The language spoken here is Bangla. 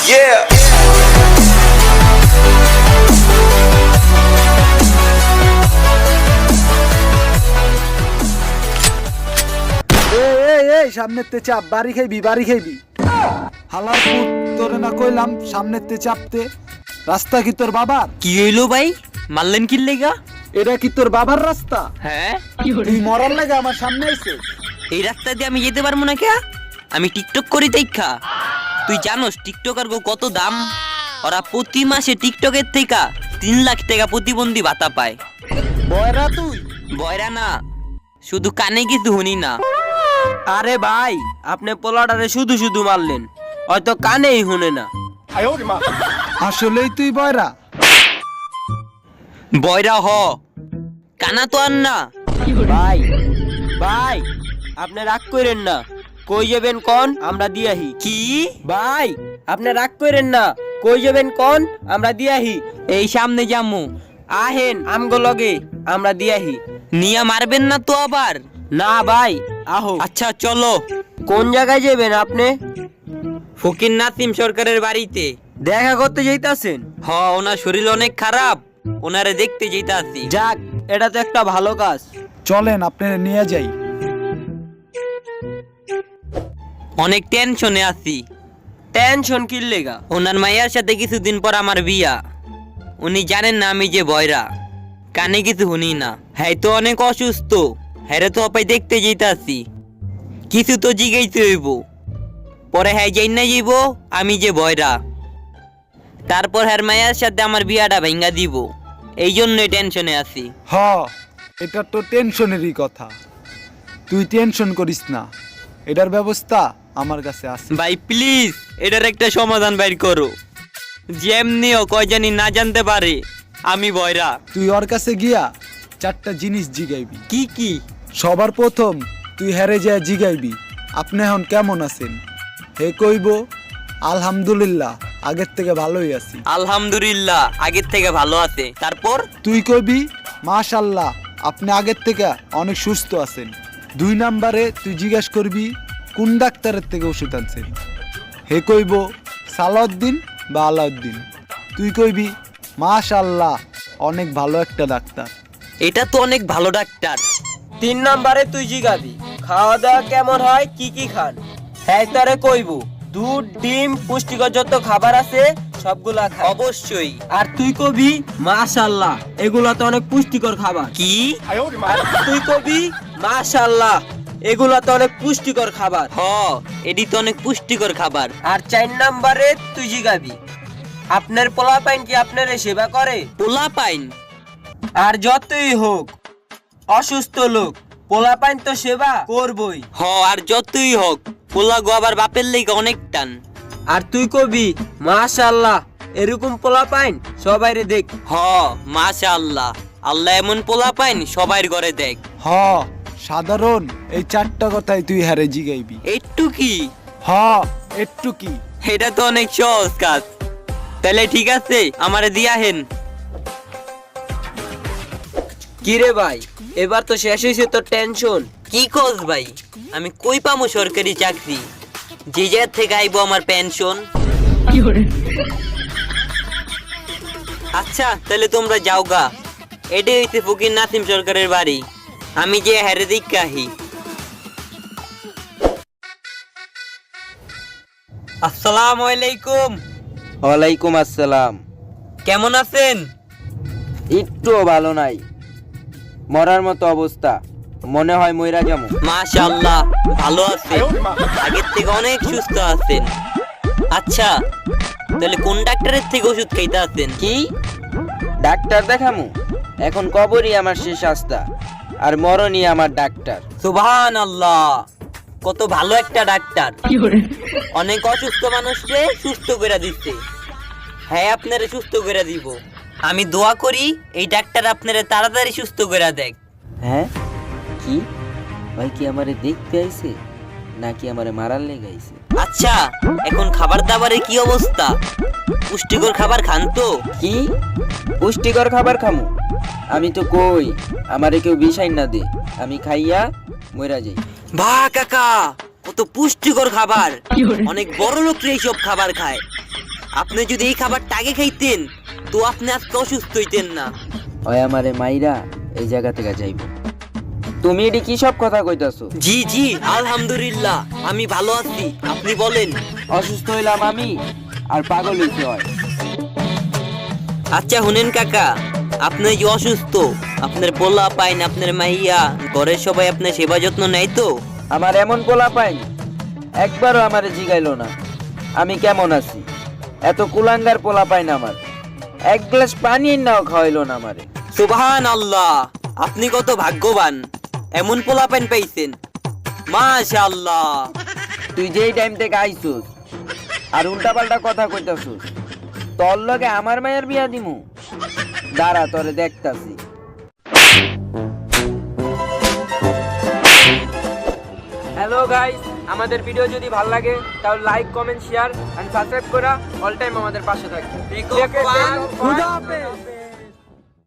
Yeah. এই সামনেতে চাপ, বাড়ি খাইবি হালার পুত, তোরে না কইলাম সামনেতে চাপতে? রাস্তা কি তোর বাবার? কি হইলো ভাই, মারলেন কি লেগা? এটা কি তোর বাবার রাস্তা? হ্যাঁ, তুই মরার লাগে আমার সামনে আইছে? এই রাস্তা দিয়ে আমি যেতে পারবো না কে? আমি টিকটক করি দেখা। তুই জানোস টিকটকার গো কত দাম? ওরা প্রতি মাসে টিকটকের থেকে 3 লাখ টাকা প্রতিবন্ধী ভাতা পায়। বয়রা তুই? বয়রা না, শুধু কানে কিছু শুনি না। আরে ভাই, আপনি পোলাটারে শুধু শুধু মারলেন, হয়তো কানেই শুনে না। আসলেই তুই বয়রা? বয়রা হ, কানা তো আর না। ভাই ভাই, আপনি রাগ করেন না, কই যাবেন কোন, আমরা দিয়াহি। কি ভাই আপনি রাগ করেন না, কই যাবেন কোন, আমরা দিয়াহি। এই সামনে যামু, আহেন আমগো লগে, আমরা দিয়াহি। নিয়া মারবেন না তো আবার? না ভাই, আহো। আচ্ছা চলো। কোন জায়গায় যাবেন আপনি? ফকির নাসিম সরকারের বাড়িতে। দেখা করতে যাইতাছেন? হ, ওনার শরীর অনেক খারাপ, ওনারে দেখতে যেতে আসি। যাক, এটা তো একটা ভালো কাজ। চলেন আপনার নিয়ে যাই। অনেক টেনশনে আছি। টেনশন কি লেগা? ওনার মায়ের সাথে কিছুদিন পর আমার বিয়া। উনি জানেন না আমি যে বয়রা, কানে কিছু শুনি না। হ্যাঁ তো অনেক অসুস্থ, হ্যাঁ তো অপাই দেখতে যেতে আসি। কিছু তো জিগাইতে হইব, পরে হ্যাঁ যাই না যাইব আমি যে বয়রা। তারপর হ্যার মায়ের সাথে আমার বিয়াটা ভেঙ্গা দিব, এই জন্যই টেনশনে আছি। হ, এটা তো টেনশনেরই কথা। তুই টেনশন করিস না, এটার ব্যবস্থা আমার কাছে আছে। ভাই প্লিজ এটার একটা সমাধান বাইর করো, যেমনিও কয় জানি না জানতে পারে আমি বয়রা। তুই ওর কাছে গিয়া 4টা জিনিস জিগাইবি। কি কি? সবার প্রথম তুই হেরে যায় জিগাইবি, আপনি এখন কেমন আছেন? হে কইব আলহামদুলিল্লাহ, আগের থেকে ভালোই আছি। আলহামদুলিল্লাহ, আগের থেকে ভালো আছে। তারপর তুই কইবি মাশাল্লাহ, আপনি আগের থেকে অনেক সুস্থ আছেন। 2 নাম্বারে তুই জিজ্ঞেস করবি কোন ডাক্তারের থেকে ওষুধ আনছেন। হে কইব সালাউদ্দিন বা আলাউদ্দিন। তুই কইবি মাশাল্লাহ, অনেক ভালো একটা ডাক্তার। এটা তো অনেক ভালো ডাক্তার। 3 নম্বরে তুই জিগাবি খাওয়া দাওয়া কেমন হয়, কি কি খান। হ্যাঁ তারে কইব দুধ, ডিম, পুষ্টিকর যত খাবার আছে সবগুলা খা। অবশ্যই। আর তুই কবি মাশাআল্লাহ, এগুলা তো অনেক পুষ্টিকর খাবার। কি? আর তুই কবি মাশাআল্লাহ, এগুলা তো অনেক পুষ্টিকর খাবার। হ, এটি তো অনেক পুষ্টিকর খাবার। আর 4 নম্বরে তুই জিগাবি আপনার পোলাপাইন কি আপনার সেবা করে। পোলা পাইন? আর যতই হোক অসুস্থ লোক, পোলাপাইন তো সেবা করবই। হ, আর যতই হোক পোলা গো আবার বাপের লেগে অনেক টান। আর তুই কবি মাশাআল্লাহ, এরকম পোলাপাইন সবাইরে দেখ। হ, মাশাআল্লাহ, আল্লাহ এমন পোলা পাইন সবাই ঘরে দেখ। হ, সাধারণ এই 4টা কথাই তুই হেরে জিগাইবি। একটু কি? হ, একটু কি? এটা তো অনেক সহজ কাজ। তাহলে ঠিক আছে, আমারে দিয়াহেন। কি রে ভাই, এবার তো শেষ হয়েছে তোর টেনশন। কি কোস ভাই, আমি কই পামু সরকারি চাকরি, যে জায়গা থেকে আইবো আমার পেনশন? আচ্ছা তাহলে তোমরা যাও গা, এটাই হইছে ফকির নাসিম সরকারের বাড়ি। আমি যে হেরে দিকাহি। আসসালামু আলাইকুম। ওয়ালাইকুম আসসালাম। কেমন আছেন? একটু ভালো নাই, মরার মতো অবস্থা, মনে হয় মইরা যাবো। মাশাআল্লাহ, ভালো আছেন, আগের থেকে অনেক সুস্থ আছেন। আচ্ছা তাহলে কোন ডাক্তারের থেকে ওষুধ খাইতে আছেন? কি ডাক্তার দেখামু? এখন কবরই আমার শেষ আস্থা, আর মরণই আমার ডাক্তার। সুবহানাল্লাহ, কত ভালো একটা ডাক্তার, অনেক অসুস্থ মানুষকে সুস্থ করে দিচ্ছে। হ্যাঁ, আপনারে সুস্থ করে দিব। আমি দোয়া করি এই ডাক্তার আপনারে তাড়াতাড়ি সুস্থ করে দেখ। হ্যাঁ কি ভাই, কি আমারে দেখতে আইছে নাকি আমারে মারার লেগে আইছে? আচ্ছা এখন খাবার দাবারের কি অবস্থা? পুষ্টিকর খাবার খান তো? কি পুষ্টিকর খাবার খামু? আমি তো কই আমারে কেউ বিষাই না দে, আমি খাইয়া মইরা যাই। বাহ কাকা, কত পুষ্টিকর খাবার, অনেক বড় লোকরা এইসব খাবার খায়। আপনি যদি এই খাবারটা আগে খাইতেন তো আপনি আজকে অসুস্থ হইতেন না। ওই আমারে মাইরা এই জায়গা থেকে যাইব। তুমি এটি কি সব কথা কইতাছো? জি জি আলহামদুলিল্লাহ আমি ভালো আছি, আপনি বলেন। অসুস্থ হইলাম আমি আর পাগল হইতে হয়। আচ্ছা শুনেন কাকা, আপনি যে অসুস্থ, আপনার পোলা পাইন, আপনার মাইয়া, ঘরের সবাই আপনার সেবা যত্ন নেয় তো? আমার এমন পোলা পাইনি, একবারও আমারে জিগাইলো না আমি কেমন আছি। এত কুলাঙ্গার পোলা পাইন আমার, এক গ্লাস পানি নাও খাওয়াইলো না আমারে। সুবহান আল্লাহ, আপনি কত ভাগ্যবান, এমন পোলা পাইন পাইছেন, মাশাআল্লাহ। তুই যেই টাইম থেকে আইছস আর উল্টা পাল্টা কথা কইতাছস, তোর লগে আমার মায়ের বিয়া দিমু, দাঁড়া তোরে দেখতাছি। হ্যালো গাইস, আমাদের ভিডিও যদি ভালো লাগে তাহলে like, comment, share and subscribe করা অল টাইম আমাদের পাশে থাকবে। খুদা